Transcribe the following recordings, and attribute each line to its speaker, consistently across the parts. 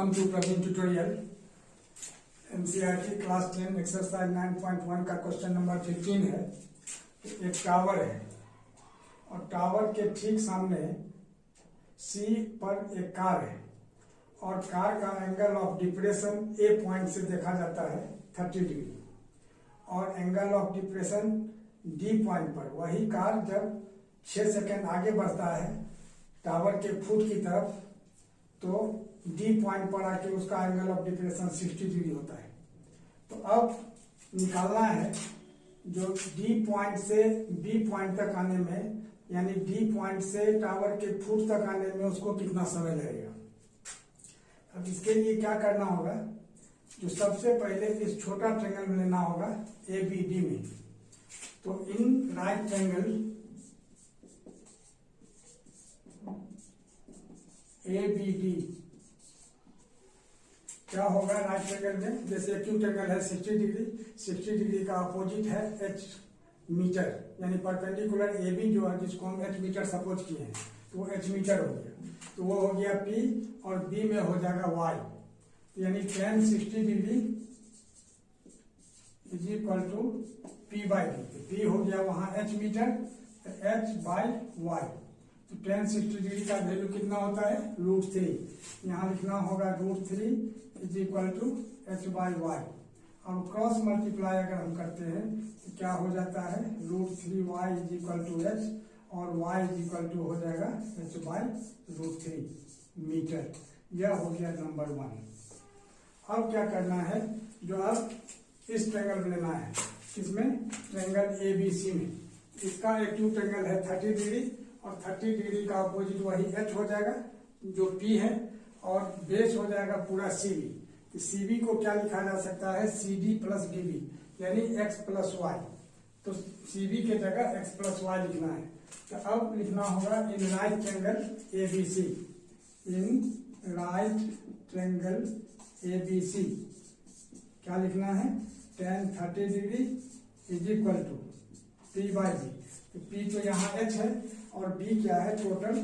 Speaker 1: Welcome to Praveen tutorial. NCERT class 10 exercise 9.1 का question number 15 है। एक टावर है और टावर के ठीक सामने सी पर एक कार है और कार का angle of depression A point से देखा जाता है 30 डिग्री और angle of depression D point पर वही कार जब 6 सेकेंड आगे बढ़ता है टावर के फुट की तरफ तो डी पॉइंट पर आके उसका एंगल ऑफ डिप्रेशन 60 डिग्री होता है। तो अब निकालना है जो डी पॉइंट से बी पॉइंट तक आने में, यानी डी पॉइंट से टावर के फुट तक आने में उसको कितना समय लगेगा। अब इसके लिए क्या करना होगा, जो सबसे पहले इस छोटा ट्रायंगल में लेना होगा ए बी डी में। तो in right triangle A B D क्या होगा राइट ट्रायंगल में, जैसे एक्यूट एंगल है 60 डिग्री, 60 डिग्री का अपोजिट है h मीटर, यानी परपेंडिकुलर ए बी जो है जिसको हम h मीटर सपोज किए हैं तो वो h मीटर हो गया। तो वो हो गया p और b में हो जाएगा y, तो यानी tan 60 degree is equal to p by D. p हो गया वहां h मीटर, तो h बाई y। तो tan 60 डिग्री का वैल्यू कितना होता है √3। यहाँ लिखना होगा √3 is equal to h by Y. अब क्रॉस मल्टीप्लाई अगर हम करते हैं तो क्या हो जाता है √3y is equal to h और y इज इक्वल टू हो जाएगा h बाई √3 मीटर। यह हो गया नंबर 1। अब क्या करना है, जो अब इस ट्रायंगल में लेना है, किसमें, ट्रायंगल ए बी सी में। इसका एक्यूट एंगल है 30 डिग्री और 30 डिग्री का अपोजिट वही h हो जाएगा जो p है और बेस हो जाएगा पूरा cb। तो cb को क्या लिखा जा सकता है cd प्लस db, यानी x प्लस वाई। तो cb के जगह x प्लस वाई लिखना है। तो अब लिखना होगा in right triangle abc, in right triangle abc क्या लिखना है, tan 30 degree is equal to p by D. तो p तो यहाँ h है और b क्या है, टोटल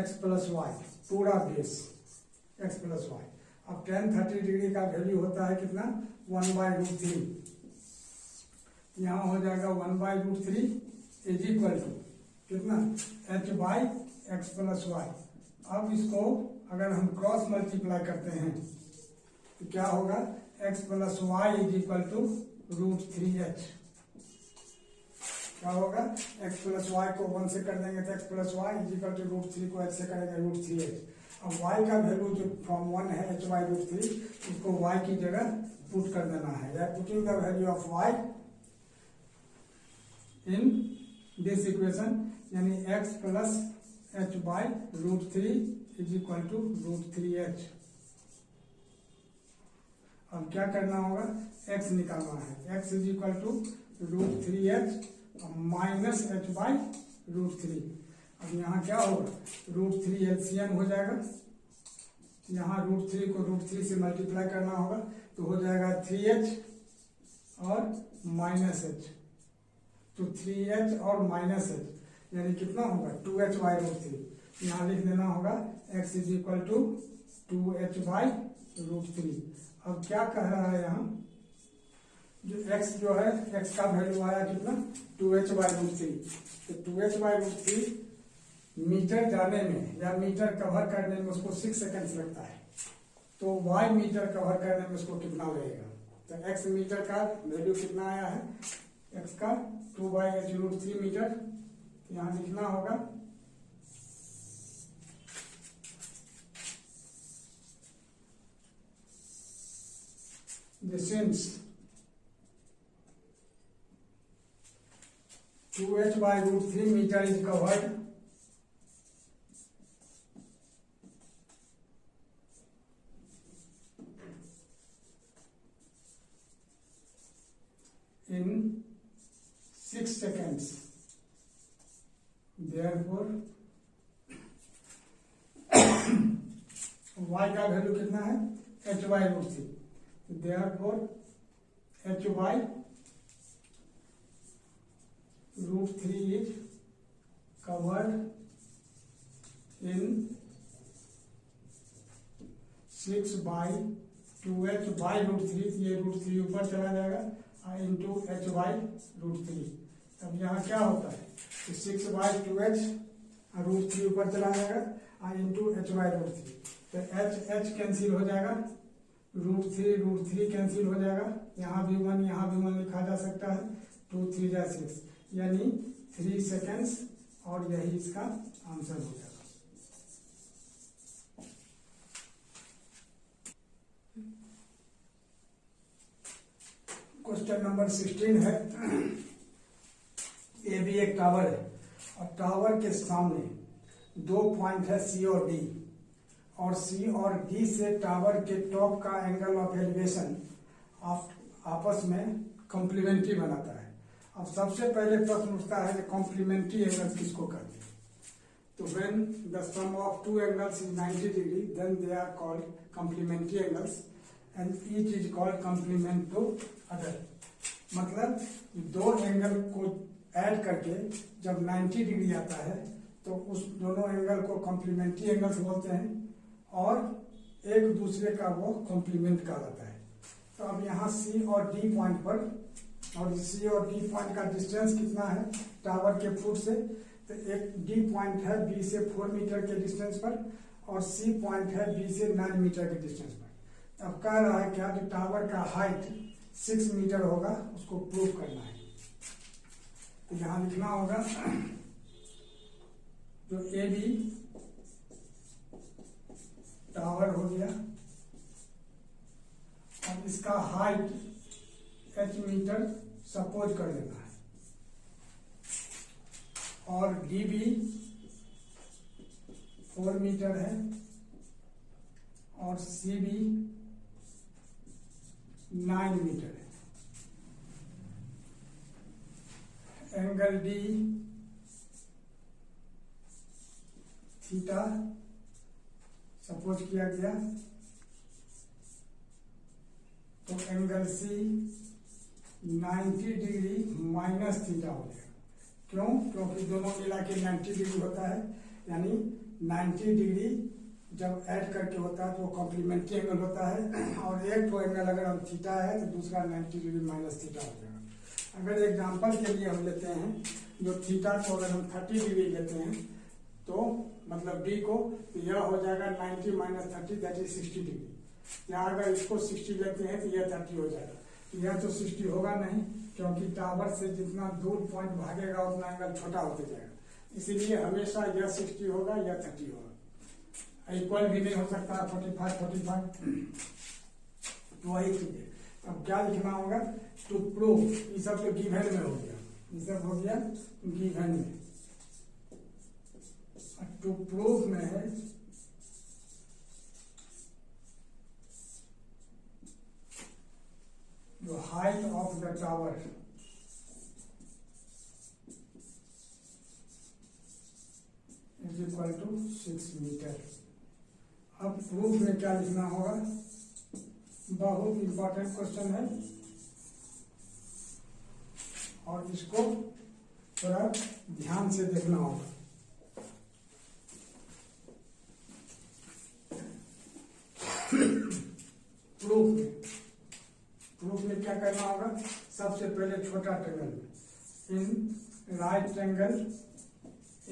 Speaker 1: x प्लस वाई, पूरा बेस x प्लस वाई। अब tan 30 डिग्री का वैल्यू होता है कितना, 1 बाई √3। यहाँ हो जाएगा 1 बाई √3 इज इक्वल टू कितना, h by X plus Y. अब इसको अगर हम क्रॉस मल्टीप्लाई करते हैं तो क्या होगा, x plus Y is equal to √3h। क्या होगा, x प्लस वाई को 1 से कर देंगे तो x plus Y is equal to √3 को h से करेंगे √3h। अब y का वैल्यू जो फ्रॉम 1 है h बाई √3, इसको y की जगह पुट कर देना है, या putting the value of y in this equation, यानी x plus h by √3 is equal to √3h। अब क्या करना होगा, x निकालना है, x is equal to √3h minus h by √3। अब यहाँ क्या होगा, √3 एलसीएम हो जाएगा, यहाँ √3 को √3 से मल्टीप्लाई करना होगा तो हो जाएगा 3h और माइनस h। तो 3h और माइनस h यानी कितना होगा 2h बाई √3। यहाँ लिख देना होगा x is equal to 2h by √3। अब क्या कह रहा है यहाँ, जो x जो है, x का वैल्यू आया कितना 2h बाई √3। तो 2h बाई √3 मीटर जाने में या मीटर कवर करने में उसको 6 सेकेंड्स लगता है, तो y मीटर कवर करने में उसको कितना लगेगा। तो x मीटर का वैल्यू कितना आया है, x का 2 बाई h √3 मीटर। यहाँ लिखना होगा distance 2h by √3 metre is covered in 6 seconds. Therefore y का वैल्यू कितना है, h by √3। Therefore h by √3 is covered in 6/2h/√3, ये √3 ऊपर चला जाएगा इंटू h/√3। तब यहाँ क्या होता है, 6/2h√3 ऊपर चला जाएगा इंटू h/√3। तो h कैंसिल हो जाएगा, √3 कैंसिल हो जाएगा, यहाँ भी 1 लिखा जा सकता है, 2 3 जा 6, यानी 3 सेकेंड्स, और यही इसका आंसर हो जाएगा। क्वेश्चन नंबर 16 है, ये भी एक टावर है और टावर के सामने 2 पॉइंट है C और D, और C और D से टावर के टॉप का एंगल ऑफ एलिवेशन आपस में कॉम्प्लीमेंट्री बनाता है। अब सबसे पहले प्रश्न उठता है कि कॉम्प्लीमेंट्री एंगल किसको कहते हैं। तो when the sum of two angles is 90 degree then they are called complementary angles and each is called complement to other. मतलब दो एंगल को ऐड करके जब 90 डिग्री आता है तो उस दोनों एंगल को कॉम्प्लीमेंट्री एंगल्स बोलते हैं और एक दूसरे का वो कॉम्प्लीमेंट कहलाता है। तो अब यहाँ C और D पॉइंट पर, और C और D पॉइंट का डिस्टेंस कितना है टावर के फुट से, तो एक D पॉइंट है B से 4 मीटर के डिस्टेंस पर और C पॉइंट है B से 9 मीटर के डिस्टेंस पर। अब कह रहा है क्या, जो टावर का हाइट 6 मीटर होगा उसको प्रूव करना है। तो यहाँ लिखना होगा जो AB टावर हो गया, अब इसका हाइट h मीटर सपोज कर देना है, और DB 4 मीटर है और CB 9 मीटर है। एंगल D थीटा सपोज किया गया, तो angle C 90 degree minus theta हो जाएगा। क्यों? क्योंकि दोनों मिला के 90 डिग्री होता है, यानी 90 डिग्री जब ऐड करके होता है तो कॉम्प्लीमेंट्री एंगल होता है, और एक तो एंगल अगर हम थीटा है तो दूसरा 90 डिग्री माइनस थीटा हो जाएगा। अगर एग्जांपल के लिए हम लेते हैं, जो थीटा को अगर हम 30 डिग्री लेते हैं तो मतलब D को, तो यह हो जाएगा 90 माइनस 30 दैट इज 60 डिग्री। या अगर इसको 60 लेते हैं तो यह 30 हो जाएगा। तो यह तो 60 होगा नहीं, क्योंकि टावर से जितना दूर पॉइंट भागेगा उतना एंगल छोटा होते जाएगा, इसीलिए हमेशा यह 60 होगा या 30 होगा। इक्वल भी नहीं हो सकता 45 तो वही चीज है। अब क्या लिखना होगा, टू प्रूव, ये सब तो गिवन में हो गया, ये सब हो गया गिवन में। टू प्रूव में है जो height of the tower is equal to 6 metre. अब प्रूफ में क्या लिखना होगा, बहुत इंपॉर्टेंट क्वेश्चन है और इसको थोड़ा ध्यान से देखना होगा। प्रूफ में क्या करना होगा, सबसे पहले छोटा triangle in right triangle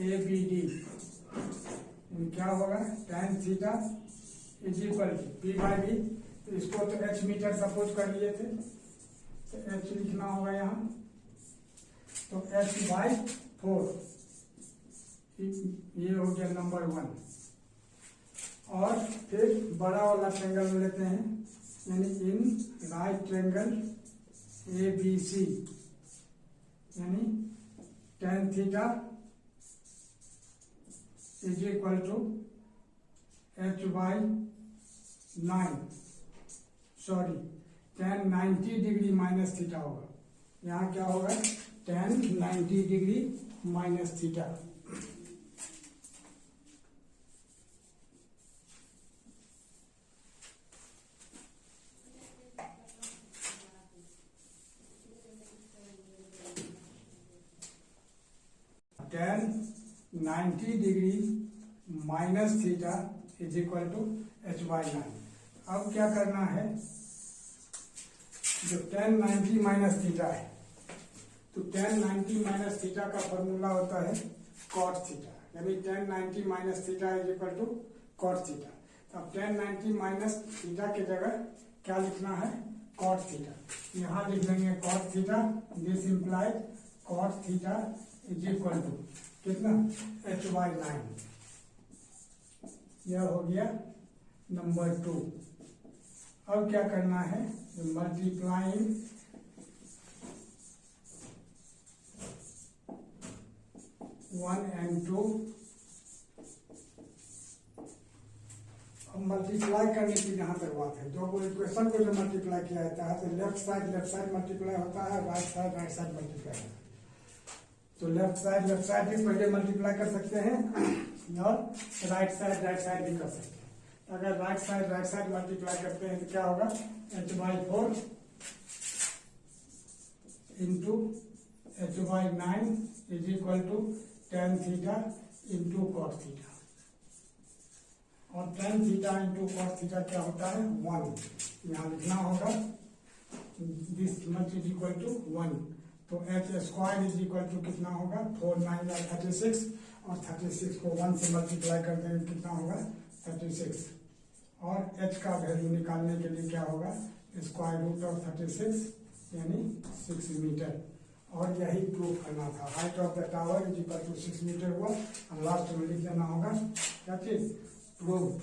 Speaker 1: ABD क्या होगा, tan theta is equal to P/B। तो इसको तो h मीटर सपोज कर लिए थे, तो h लिखना होगा यहाँ, तो h/4 ये हो गया नंबर 1। और फिर बड़ा वाला ट्रायंगल में लेते हैं, यानी इन राइट ट्रायंगल ABC, यानी tan theta is equal to h/9, sorry tan 90 degree minus theta होगा। यहाँ क्या होगा, tan 90 degree minus theta. tan 90 degree minus theta is equal to h/9। अब क्या करना है, जो tan 90 माइनस थीटा है, तो tan 90 माइनस थीटा का फॉर्मूला होता है cot थीटा, यानी tan 90 minus theta is equal to cot theta. तो अब tan 90 माइनस थीटा की जगह क्या लिखना है, cot थीटा। यहाँ लिख लेंगे cot theta, this implies cot theta is equal to कितना, h/9। यह हो गया नंबर 2। अब क्या करना है, मल्टीप्लाइंग वन एंड टू। अब मल्टीप्लाई करने की जहां तक बात है, दो इक्वेशन को जो मल्टीप्लाई किया जाता है तो लेफ्ट साइड मल्टीप्लाई होता है, राइट साइड मल्टीप्लाई होता है। तो लेफ्ट साइड भी पहले मल्टीप्लाई कर सकते हैं और राइट साइड भी कर सकते हैं। अगर राइट साइड मल्टीप्लाई करते हैं तो क्या होगा, h/4 into h/9 is equal to tan theta into cot theta. और tan theta into cot theta क्या होता है, 1। यहाँ लिखना होगा this much is equal to 1। तो h² इज इक्वल टू कितना होगा, 4 9 या 36, और 36 को 1 से मल्टीप्लाई कर देंगे कितना होगा, 36। और h का वैल्यू निकालने के लिए क्या होगा, स्क्वायर रूट ऑफ 36 यानी 6 मीटर। और यही प्रूव करना था, height of the tower is equal to 6 metre हुआ। और लास्ट में लिख देना होगा क्या चीज, प्रूव्ड।